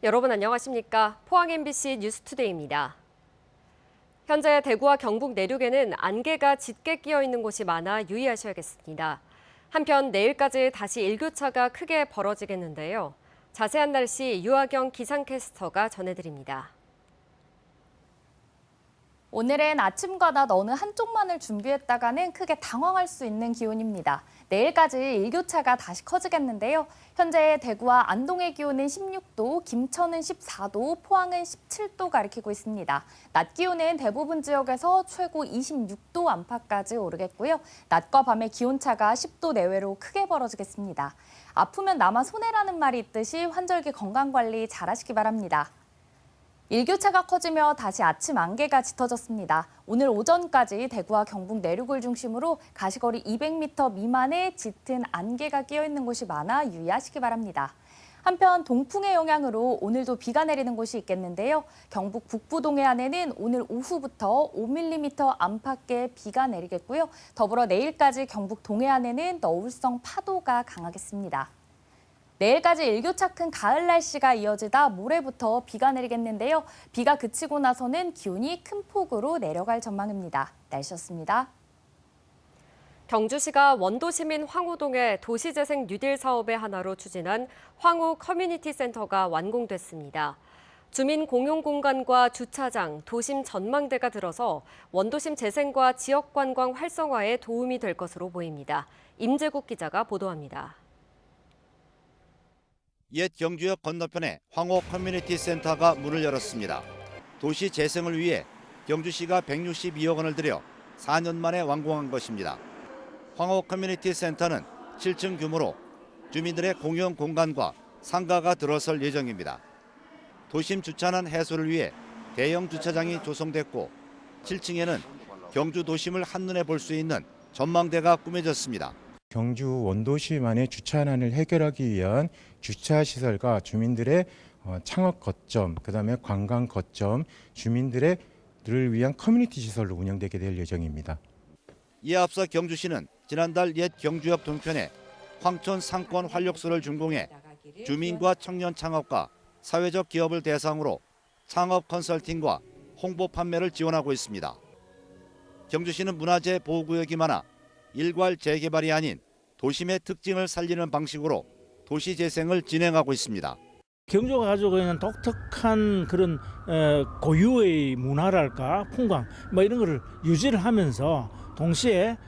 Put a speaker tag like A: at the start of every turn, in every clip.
A: 여러분 안녕하십니까? 포항 MBC 뉴스투데이입니다. 현재 대구와 경북 내륙에는 안개가 짙게 끼어 있는 곳이 많아 유의하셔야겠습니다. 한편 내일까지 다시 일교차가 크게 벌어지겠는데요. 자세한 날씨 유아경 기상캐스터가 전해드립니다.
B: 오늘은 아침과 낮 어느 한쪽만을 준비했다가는 크게 당황할 수 있는 기온입니다. 내일까지 일교차가 다시 커지겠는데요. 현재 대구와 안동의 기온은 16도, 김천은 14도, 포항은 17도 가리키고 있습니다. 낮 기온은 대부분 지역에서 최고 26도 안팎까지 오르겠고요. 낮과 밤의 기온차가 10도 내외로 크게 벌어지겠습니다. 아프면 나만 손해라는 말이 있듯이 환절기 건강관리 잘하시기 바랍니다. 일교차가 커지며 다시 아침 안개가 짙어졌습니다. 오늘 오전까지 대구와 경북 내륙을 중심으로 가시거리 200m 미만의 짙은 안개가 끼어 있는 곳이 많아 유의하시기 바랍니다. 한편 동풍의 영향으로 오늘도 비가 내리는 곳이 있겠는데요. 경북 북부 동해안에는 오늘 오후부터 5mm 안팎의 비가 내리겠고요. 더불어 내일까지 경북 동해안에는 너울성 파도가 강하겠습니다. 내일까지 일교차 큰 가을 날씨가 이어지다 모레부터 비가 내리겠는데요. 비가 그치고 나서는 기온이 큰 폭으로 내려갈 전망입니다. 날씨였습니다.
A: 경주시가 원도시민 황우동의 도시재생 뉴딜 사업의 하나로 추진한 황우 커뮤니티 센터가 완공됐습니다. 주민 공용 공간과 주차장, 도심 전망대가 들어서 원도심 재생과 지역 관광 활성화에 도움이 될 것으로 보입니다. 임재국 기자가 보도합니다.
C: 옛 경주역 건너편에 황호 커뮤니티 센터가 문을 열었습니다. 도시 재생을 위해 경주시가 162억 원을 들여 4년 만에 완공한 것입니다. 황호 커뮤니티 센터는 7층 규모로 주민들의 공용 공간과 상가가 들어설 예정입니다. 도심 주차난 해소를 위해 대형 주차장이 조성됐고 7층에는 경주 도심을 한눈에 볼 수 있는 전망대가 꾸며졌습니다.
D: 경주 원도시만의 주차난을 해결하기 위한 주차시설과 주민들의 창업 거점, 그다음에 관광 거점, 주민들을 위한 커뮤니티 시설로 운영되게 될 예정입니다.
C: 이에 앞서 경주시는 지난달 옛 경주역 동편에 황촌 상권 활력소를 준공해 주민과 청년 창업가, 사회적 기업을 대상으로 창업 컨설팅과 홍보 판매를 지원하고 있습니다. 경주시는 문화재 보호구역이 많아 일괄 재개발이 아닌 도심의 특징을 살리는 방식으로 도시 재생을 진행하고 있습니다.
E: 경주가 가지고 있는 독특한 그런 고유의 문화랄까 풍광 뭐 이런 거를 유지를 하면서 동시에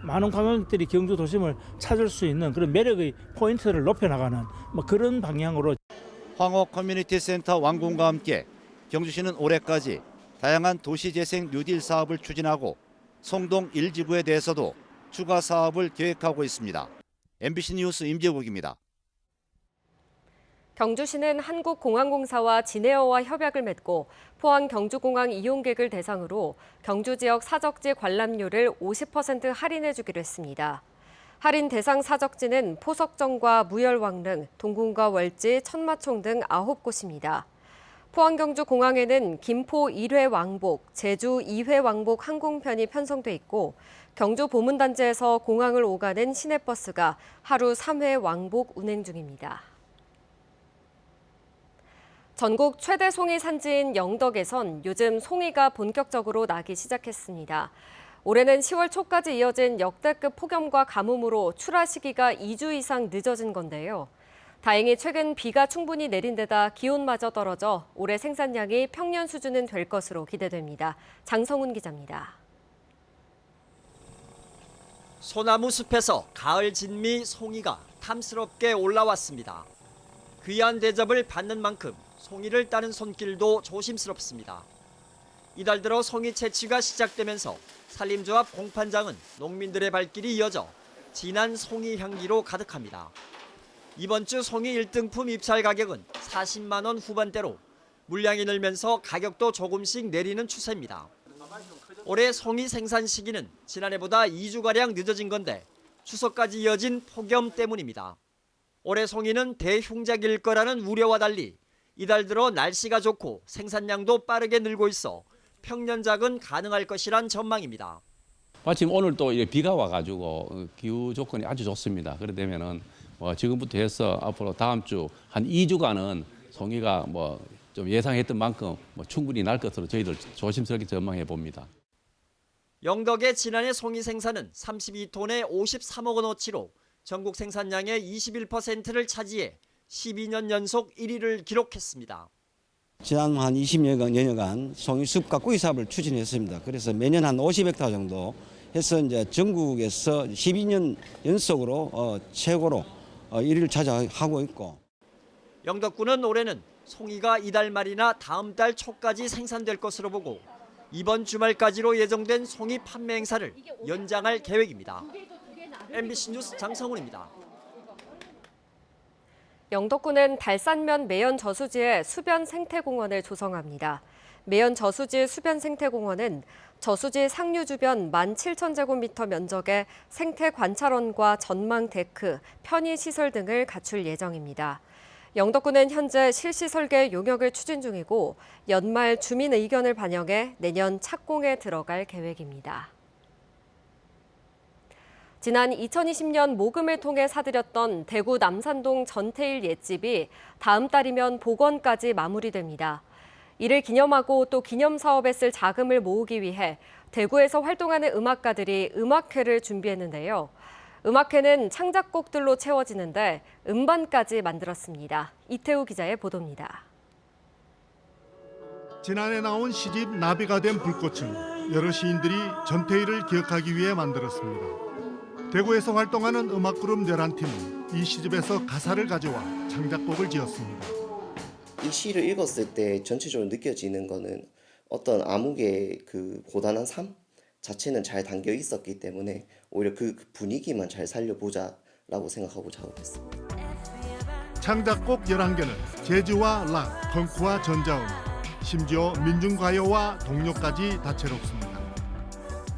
E: 많은 관광객들이 경주 도심을 찾을 수 있는 그런 매력의 포인트를 높여나가는 뭐 그런 방향으로.
C: 황호 커뮤니티 센터 완공과 함께 경주시는 올해까지 다양한 도시재생 뉴딜 사업을 추진하고 송동 1지구에 대해서도 추가 사업을 계획하고 있습니다. MBC 뉴스 임재국입니다.
A: 경주시는 한국공항공사와 진에어와 협약을 맺고 포항 경주공항 이용객을 대상으로 경주 지역 사적지 관람료를 50% 할인해 주기로 했습니다. 할인 대상 사적지는 포석정과 무열왕릉, 동궁과 월지, 천마총 등 9곳입니다. 포항경주공항에는 김포 1회 왕복, 제주 2회 왕복 항공편이 편성돼 있고 경주 보문단지에서 공항을 오가는 시내버스가 하루 3회 왕복 운행 중입니다. 전국 최대 송이 산지인 영덕에선 요즘 송이가 본격적으로 나기 시작했습니다. 올해는 10월 초까지 이어진 역대급 폭염과 가뭄으로 출하 시기가 2주 이상 늦어진 건데요. 다행히 최근 비가 충분히 내린 데다 기온마저 떨어져 올해 생산량이 평년 수준은 될 것으로 기대됩니다. 장성훈 기자입니다.
F: 소나무 숲에서 가을 진미 송이가 탐스럽게 올라왔습니다. 귀한 대접을 받는 만큼 송이를 따는 손길도 조심스럽습니다. 이달 들어 송이 채취가 시작되면서 산림조합 공판장은 농민들의 발길이 이어져 진한 송이 향기로 가득합니다. 이번 주 송이 1등품 입찰 가격은 40만 원 후반대로 물량이 늘면서 가격도 조금씩 내리는 추세입니다. 올해 송이 생산 시기는 지난해보다 2주가량 늦어진 건데 추석까지 이어진 폭염 때문입니다. 올해 송이는 대흉작일 거라는 우려와 달리 이달 들어 날씨가 좋고 생산량도 빠르게 늘고 있어 평년작은 가능할 것이란 전망입니다.
G: 마침 오늘 또 비가 와가지고 기후 조건이 아주 좋습니다. 그러되면은 지금부터 해서 앞으로 다음 주 한 2주간은 송이가 뭐 좀 예상했던 만큼 뭐 충분히 날 것으로 저희들 조심스럽게 전망해 봅니다.
F: 영덕의 지난해 송이 생산은 32톤에 53억 원어치로 전국 생산량의 21%를 차지해 12년 연속 1위를 기록했습니다.
H: 지난 한 20여여간 송이 숲과 꾸이 사업을 추진했습니다. 그래서 매년 한 50헥타 정도 해서 이제 전국에서 12년 연속으로 최고로 1위를 차지하고 있고.
F: 영덕군은 올해는 송이가 이달 말이나 다음 달 초까지 생산될 것으로 보고 이번 주말까지로 예정된 송이 판매 행사를 연장할 계획입니다. MBC 뉴스 장성훈입니다.
A: 영덕군은 달산면 매연 저수지에 수변 생태공원을 조성합니다. 매연 저수지 수변 생태공원은 저수지 상류 주변 17,000제곱미터 면적의 생태 관찰원과 전망 데크, 편의 시설 등을 갖출 예정입니다. 영덕군은 현재 실시 설계 용역을 추진 중이고 연말 주민 의견을 반영해 내년 착공에 들어갈 계획입니다. 지난 2020년 모금을 통해 사들였던 대구 남산동 전태일 옛집이 다음 달이면 복원까지 마무리됩니다. 이를 기념하고 또 기념사업에 쓸 자금을 모으기 위해 대구에서 활동하는 음악가들이 음악회를 준비했는데요. 음악회는 창작곡들로 채워지는데 음반까지 만들었습니다. 이태우 기자의 보도입니다.
I: 지난해 나온 시집 나비가 된 불꽃은 여러 시인들이 전태일을 기억하기 위해 만들었습니다. 대구에서 활동하는 음악그룹 11팀은 이 시집에서 가사를 가져와 창작곡을 지었습니다.
J: 이 시를 읽었을 때 전체적으로 느껴지는 거는 어떤 암흑의 그 고단한 삶 자체는 잘 담겨 있었기 때문에 오히려 그 분위기만 잘 살려보자라고 생각하고 작업했습니다.
I: 창작곡 11개는 재즈와 락, 펑크와 전자음악, 심지어 민중가요와 동요까지 다채롭습니다.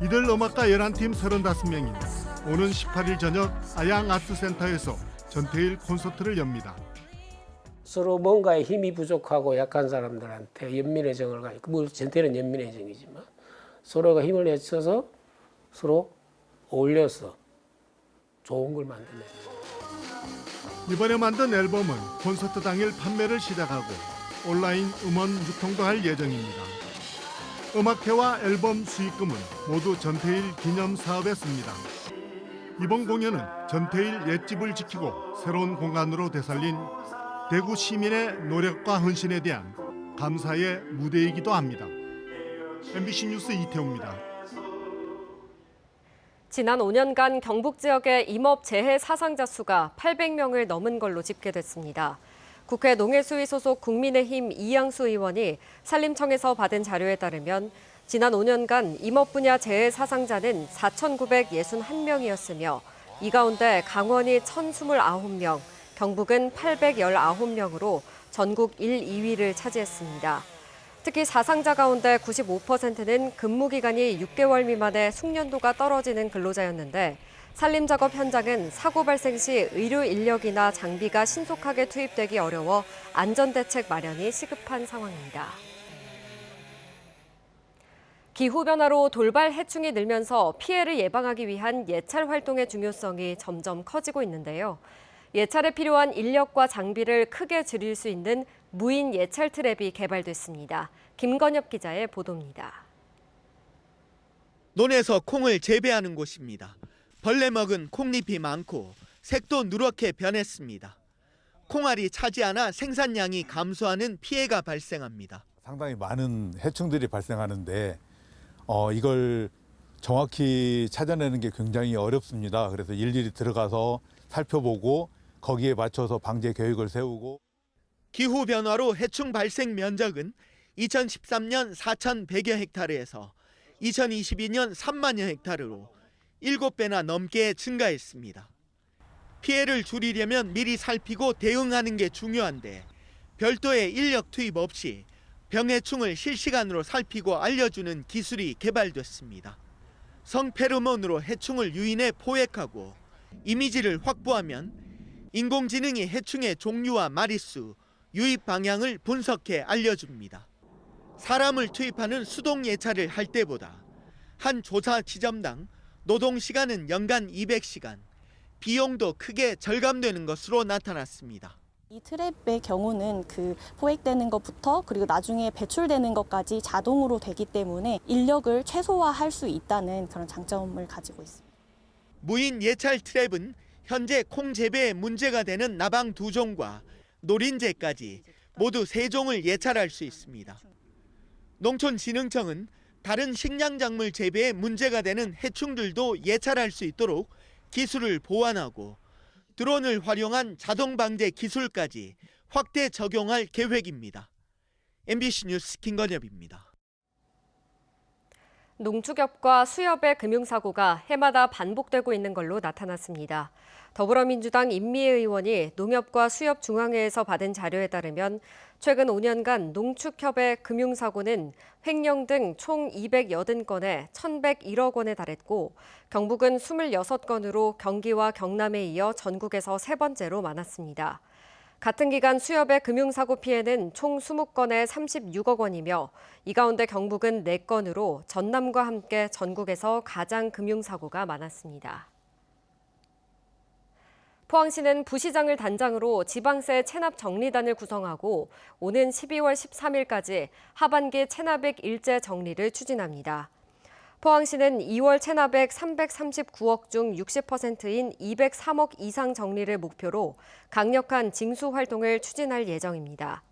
I: 이들 음악가 11팀 35명이 오는 18일 저녁 아양아트센터에서 전태일 콘서트를 엽니다.
K: 서로 뭔가에 힘이 부족하고 약한 사람들한테 연민의 정을 가지고, 전태일은 연민의 정이지만 서로가 힘을 내쳐서 서로 어울려서 좋은 걸 만드는.
I: 이번에 만든 앨범은 콘서트 당일 판매를 시작하고 온라인 음원 유통도 할 예정입니다. 음악회와 앨범 수익금은 모두 전태일 기념 사업에 씁니다. 이번 공연은 전태일 옛집을 지키고 새로운 공간으로 되살린 대구 시민의 노력과 헌신에 대한 감사의 무대이기도 합니다. MBC 뉴스 이태우입니다.
A: 지난 5년간 경북 지역의 임업 재해 사상자 수가 800명을 넘은 걸로 집계됐습니다. 국회 농해수위 소속 국민의힘 이양수 의원이 산림청에서 받은 자료에 따르면 지난 5년간 임업 분야 재해 사상자는 4,961명이었으며 이 가운데 강원이 1,029명, 경북은 819명으로 전국 1, 2위를 차지했습니다. 특히 사상자 가운데 95%는 근무기간이 6개월 미만의 숙련도가 떨어지는 근로자였는데 산림작업 현장은 사고 발생 시 의료 인력이나 장비가 신속하게 투입되기 어려워 안전대책 마련이 시급한 상황입니다. 기후변화로 돌발 해충이 늘면서 피해를 예방하기 위한 예찰 활동의 중요성이 점점 커지고 있는데요. 예찰에 필요한 인력과 장비를 크게 줄일 수 있는 무인 예찰 트랩이 개발됐습니다. 김건엽 기자의 보도입니다.
L: 논에서 콩을 재배하는 곳입니다. 벌레 먹은 콩잎이 많고 색도 누렇게 변했습니다. 콩알이 차지 않아 생산량이 감소하는 피해가 발생합니다.
M: 상당히 많은 해충들이 발생하는데 이걸 정확히 찾아내는 게 굉장히 어렵습니다. 그래서 일일이 들어가서 살펴보고 거기에 맞춰서 방제 계획을 세우고.
L: 기후변화로 해충 발생 면적은 2013년 4,100여 헥타르에서 2022년 3만여 헥타르로 7배나 넘게 증가했습니다. 피해를 줄이려면 미리 살피고 대응하는 게 중요한데 별도의 인력 투입 없이 병해충을 실시간으로 살피고 알려주는 기술이 개발됐습니다. 성페로몬으로 해충을 유인해 포획하고 이미지를 확보하면 인공지능이 해충의 종류와 마리수, 유입 방향을 분석해 알려줍니다. 사람을 투입하는 수동 예찰을 할 때보다 한 조사 지점당 노동 시간은 연간 200시간, 비용도 크게 절감되는 것으로 나타났습니다.
N: 이 트랩의 경우는 포획되는 것부터 그리고 나중에 배출되는 것까지 자동으로 되기 때문에 인력을 최소화할 수 있다는 그런 장점을 가지고 있습니다.
L: 무인 예찰 트랩은 현재 콩 재배에 문제가 되는 나방 2종과 노린재까지 모두 3종을 예찰할 수 있습니다. 농촌진흥청은 다른 식량작물 재배에 문제가 되는 해충들도 예찰할 수 있도록 기술을 보완하고 드론을 활용한 자동 방제 기술까지 확대 적용할 계획입니다. MBC 뉴스 김건엽입니다.
A: 농축협과 수협의 금융사고가 해마다 반복되고 있는 걸로 나타났습니다. 더불어민주당 임미애 농협과 수협중앙회에서 받은 자료에 따르면 최근 5년간 농축협의 금융사고는 횡령 등 총 280건에 1,101억 원에 달했고 경북은 26건으로 경기와 경남에 이어 전국에서 3번째로 많았습니다. 같은 기간 수협의 금융사고 피해는 총 20건에 36억 원이며 이 가운데 경북은 4건으로 전남과 함께 전국에서 가장 금융사고가 많았습니다. 포항시는 부시장을 단장으로 지방세 체납 정리단을 구성하고 오는 12월 13일까지 하반기 체납액 일제 정리를 추진합니다. 포항시는 2월 체납액 339억 중 60%인 203억 이상 정리를 목표로 강력한 징수 활동을 추진할 예정입니다.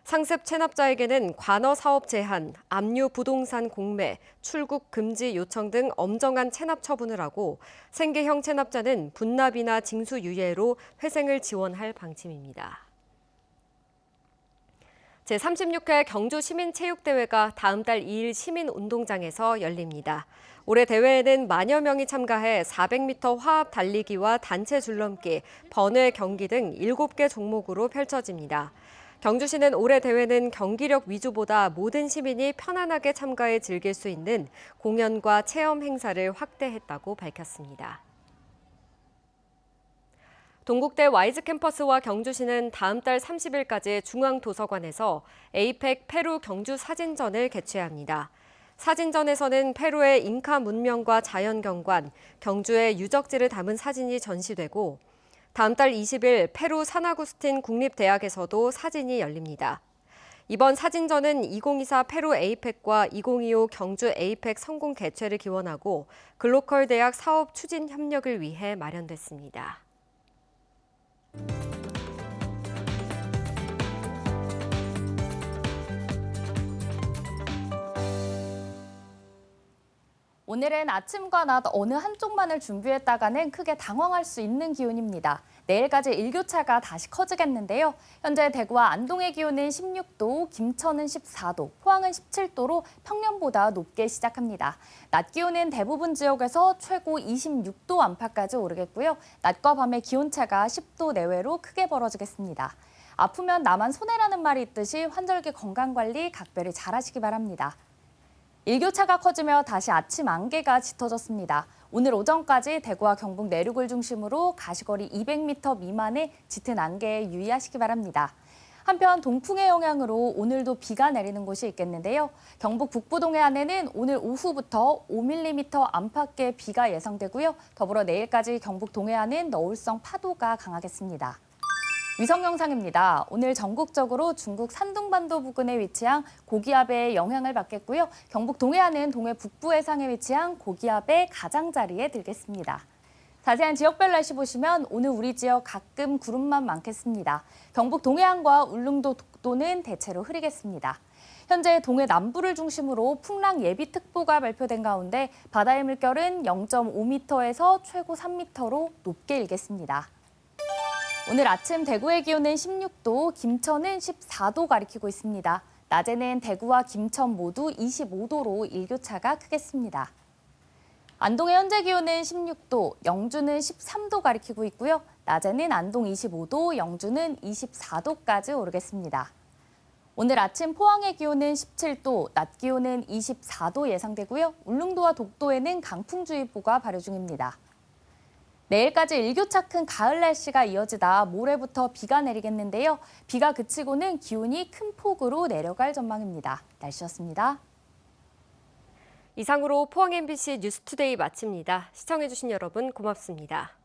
A: 상습 체납자에게는 관어 사업 제한, 압류 부동산 공매, 출국 금지 요청 등 엄정한 체납 처분을 하고 생계형 체납자는 분납이나 징수 유예로 회생을 지원할 방침입니다. 제36회 경주시민체육대회가 다음 달 2일 시민운동장에서 열립니다. 올해 대회에는 만여 명이 참가해 400m 화합 달리기와 단체 줄넘기, 번외 경기 등 7개 종목으로 펼쳐집니다. 경주시는 올해 대회는 경기력 위주보다 모든 시민이 편안하게 참가해 즐길 수 있는 공연과 체험 행사를 확대했다고 밝혔습니다. 동국대 와이즈 캠퍼스와 경주시는 다음 달 30일까지 중앙도서관에서 에이펙 페루 경주 사진전을 개최합니다. 사진전에서는 페루의 잉카 문명과 자연경관, 경주의 유적지를 담은 사진이 전시되고 다음 달 20일 페루 산아구스틴 국립대학에서도 사진이 열립니다. 이번 사진전은 2024 페루 에이펙과 2025 경주 에이펙 성공 개최를 기원하고 글로컬 대학 사업 추진 협력을 위해 마련됐습니다.
B: 오늘은 아침과 낮 어느 한쪽만을 준비했다가는 크게 당황할 수 있는 기온입니다. 내일까지 일교차가 다시 커지겠는데요. 현재 대구와 안동의 기온은 16도, 김천은 14도, 포항은 17도로 평년보다 높게 시작합니다. 낮 기온은 대부분 지역에서 최고 26도 안팎까지 오르겠고요. 낮과 밤의 기온차가 10도 내외로 크게 벌어지겠습니다. 아프면 나만 손해라는 말이 있듯이 환절기 건강관리 각별히 잘하시기 바랍니다. 일교차가 커지며 다시 아침 안개가 짙어졌습니다. 오늘 오전까지 대구와 경북 내륙을 중심으로 가시거리 200m 미만의 짙은 안개에 유의하시기 바랍니다. 한편 동풍의 영향으로 오늘도 비가 내리는 곳이 있겠는데요. 경북 북부 동해안에는 오늘 오후부터 5mm 안팎의 비가 예상되고요. 더불어 내일까지 경북 동해안은 너울성 파도가 강하겠습니다. 위성 영상입니다. 오늘 전국적으로 중국 산둥반도 부근에 위치한 고기압의 영향을 받겠고요. 경북 동해안은 동해 북부 해상에 위치한 고기압의 가장자리에 들겠습니다. 자세한 지역별 날씨 보시면 오늘 우리 지역 가끔 구름만 많겠습니다. 경북 동해안과 울릉도 독도는 대체로 흐리겠습니다. 현재 동해 남부를 중심으로 풍랑 예비특보가 발표된 가운데 바다의 물결은 0.5m에서 최고 3m로 높게 일겠습니다. 오늘 아침 대구의 기온은 16도, 김천은 14도 가리키고 있습니다. 낮에는 대구와 김천 모두 25도로 일교차가 크겠습니다. 안동의 현재 기온은 16도, 영주는 13도 가리키고 있고요. 낮에는 안동 25도, 영주는 24도까지 오르겠습니다. 오늘 아침 포항의 기온은 17도, 낮 기온은 24도 예상되고요. 울릉도와 독도에는 강풍주의보가 발효 중입니다. 내일까지 일교차 큰 가을 날씨가 이어지다 모레부터 비가 내리겠는데요. 비가 그치고는 기온이 큰 폭으로 내려갈 전망입니다. 날씨였습니다.
A: 이상으로 포항 MBC 뉴스투데이 마칩니다. 시청해주신 여러분 고맙습니다.